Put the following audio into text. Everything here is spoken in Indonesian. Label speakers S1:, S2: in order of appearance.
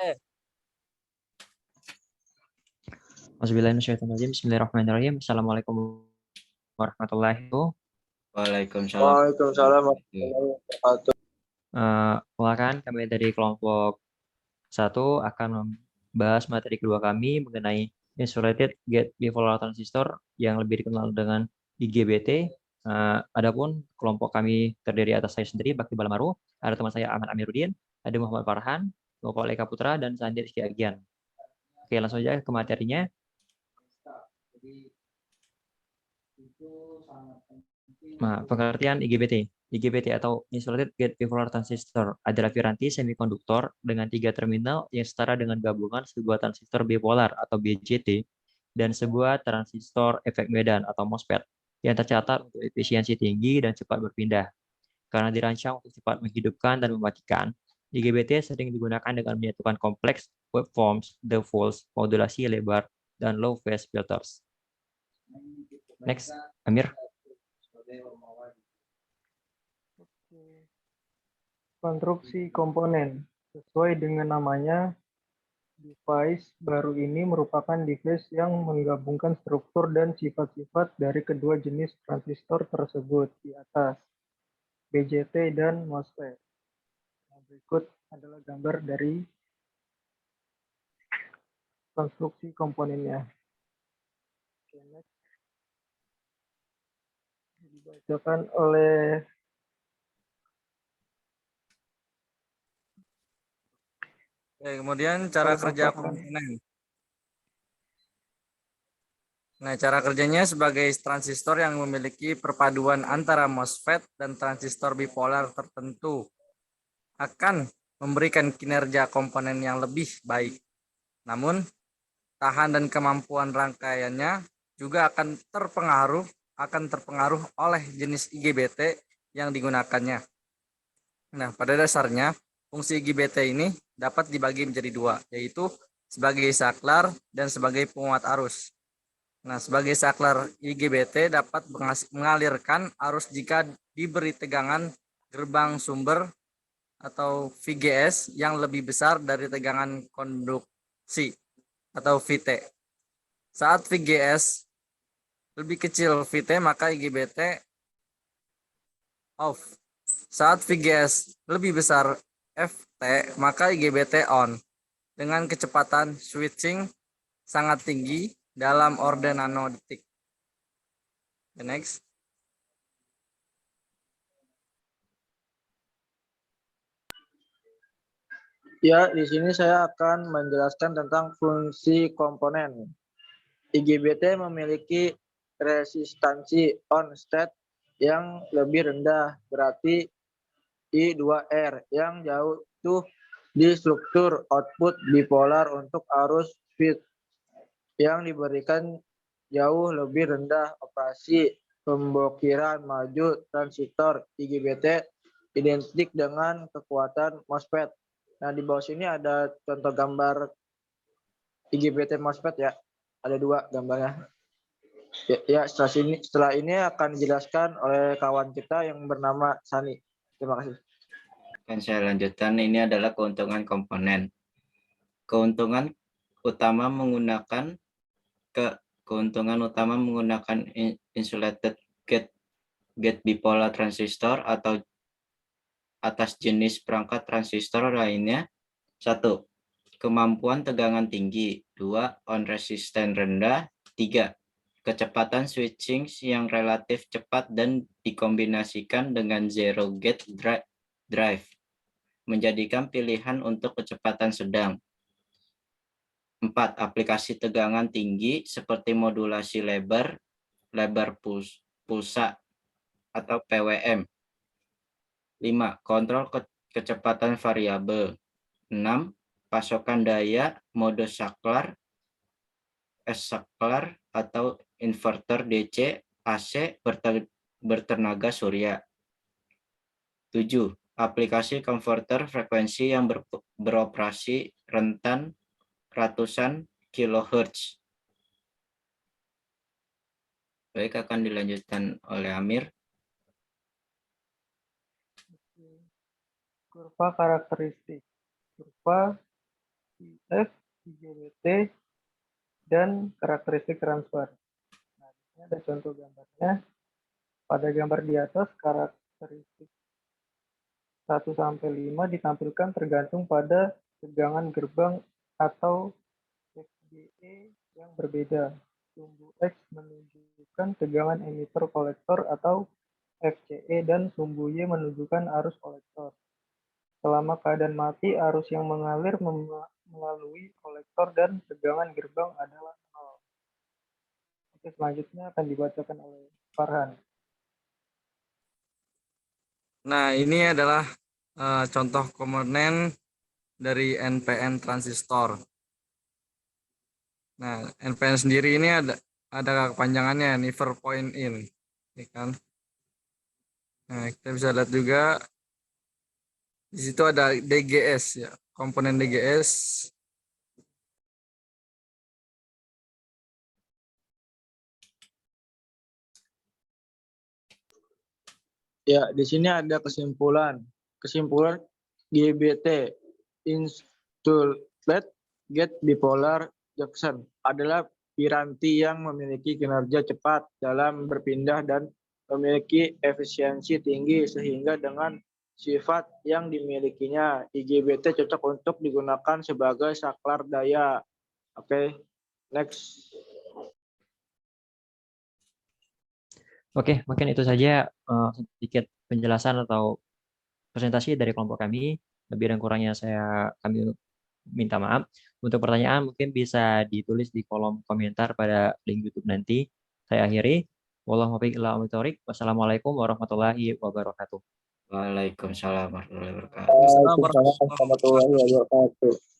S1: Bismillahirrahmanirrahim. Assalamualaikum warahmatullahi wabarakatuh.
S2: Waalaikumsalam.
S3: Waalaikumsalam warahmatullahi wabarakatuh.
S1: Perkenalkan, kami dari kelompok 1 akan membahas materi kedua kami mengenai insulated gate bipolar transistor yang lebih dikenal dengan IGBT. Adapun kelompok kami terdiri atas saya sendiri, Bakti Balamaru, ada teman saya Ahmad Amiruddin, ada Muhammad Farhan, Bapak Eka Putra, dan Sandi Rizky Agian. Oke, langsung aja ke materinya. Nah, pengertian IGBT. IGBT atau Insulated Gate Bipolar Transistor adalah piranti semikonduktor dengan 3 terminal yang setara dengan gabungan sebuah transistor bipolar atau BJT dan sebuah transistor efek medan atau MOSFET yang tercatat untuk efisiensi tinggi dan cepat berpindah. Karena dirancang untuk cepat menghidupkan dan mematikan, IGBT sering digunakan dengan menyatukan kompleks waveforms, dipoles, modulasi lebar, dan low phase filters. Next, Amir.
S4: Konstruksi komponen. Sesuai dengan namanya, device baru ini merupakan device yang menggabungkan struktur dan sifat-sifat dari kedua jenis transistor tersebut di atas, BJT dan MOSFET. Nah, berikut adalah gambar dari konstruksi komponennya. Dibacakan oleh
S2: Kemudian cara kerja komponen. Nah, cara kerjanya sebagai transistor yang memiliki perpaduan antara MOSFET dan transistor bipolar tertentu akan memberikan kinerja komponen yang lebih baik. Namun, tahan dan kemampuan rangkaiannya juga akan terpengaruh oleh jenis IGBT yang digunakannya. Nah, pada dasarnya fungsi IGBT ini dapat dibagi menjadi 2, yaitu sebagai saklar dan sebagai penguat arus. Nah, sebagai saklar IGBT dapat mengalirkan arus jika diberi tegangan gerbang sumber atau VGS yang lebih besar dari tegangan konduksi atau VT. Saat VGS lebih kecil VT, maka IGBT off. Saat VGS lebih besar FT, maka IGBT on. Dengan kecepatan switching sangat tinggi dalam orde nanodetik. Next.
S3: Ya, di sini saya akan menjelaskan tentang fungsi komponen. IGBT memiliki resistansi on state yang lebih rendah, berarti I2R yang jauh tuh di struktur output bipolar untuk arus feed yang diberikan jauh lebih rendah operasi pemblokiran maju transistor IGBT identik dengan kekuatan MOSFET. Nah, di bawah sini ada contoh gambar IGBT MOSFET ya. Ada 2 gambarnya. Ya, setelah ini akan dijelaskan oleh kawan kita yang bernama Sani. Terima kasih.
S5: Akan saya lanjutkan, ini adalah keuntungan komponen. Keuntungan utama menggunakan insulated gate bipolar transistor atau atas jenis perangkat transistor lainnya. 1. Kemampuan tegangan tinggi. 2. On resisten rendah. 3. Kecepatan switching yang relatif cepat dan dikombinasikan dengan zero gate drive, menjadikan pilihan untuk kecepatan sedang. 4. Aplikasi tegangan tinggi seperti modulasi lebar pulsa atau PWM. 5. Kontrol kecepatan variabel. 6. Pasokan daya mode saklar, S-saklar atau inverter DC AC bertenaga surya. 7. Aplikasi konverter frekuensi yang beroperasi rentan ratusan kilohertz. Baik, akan dilanjutkan oleh Amir.
S4: kurva karakteristik. Kurva F, IGBT, dan karakteristik transfer. Nah, ini ada contoh gambarnya. Pada gambar di atas, karakteristik 1 sampai 5 ditampilkan tergantung pada tegangan gerbang atau FGE yang berbeda. Sumbu X menunjukkan tegangan emitter kolektor atau FCE dan sumbu Y menunjukkan arus kolektor. Selama keadaan mati, arus yang mengalir melalui kolektor dan tegangan gerbang adalah 0. Oke, selanjutnya akan dibacakan oleh Farhan.
S2: Nah, ini adalah contoh komponen dari NPN transistor. Nah, NPN sendiri ini ada kepanjangannya, never point in, ya kan? Nah, kita bisa lihat juga di situ ada DGS ya, komponen DGS.
S3: Ya, di sini ada kesimpulan. Kesimpulan GBT, Insulated Gate Bipolar Junction, adalah piranti yang memiliki kinerja cepat dalam berpindah dan memiliki efisiensi tinggi, sehingga dengan sifat yang dimilikinya, IGBT cocok untuk digunakan sebagai saklar daya. Oke, next.
S1: Oke, mungkin itu saja sedikit penjelasan atau presentasi dari kelompok kami. Lebih dan kurangnya kami minta maaf. Untuk pertanyaan mungkin bisa ditulis di kolom komentar pada link YouTube nanti. Saya akhiri. Wassalamualaikum warahmatullahi wabarakatuh.
S5: Waalaikumsalam warahmatullahi wabarakatuh.
S3: Waalaikumsalam warahmatullahi wabarakatuh.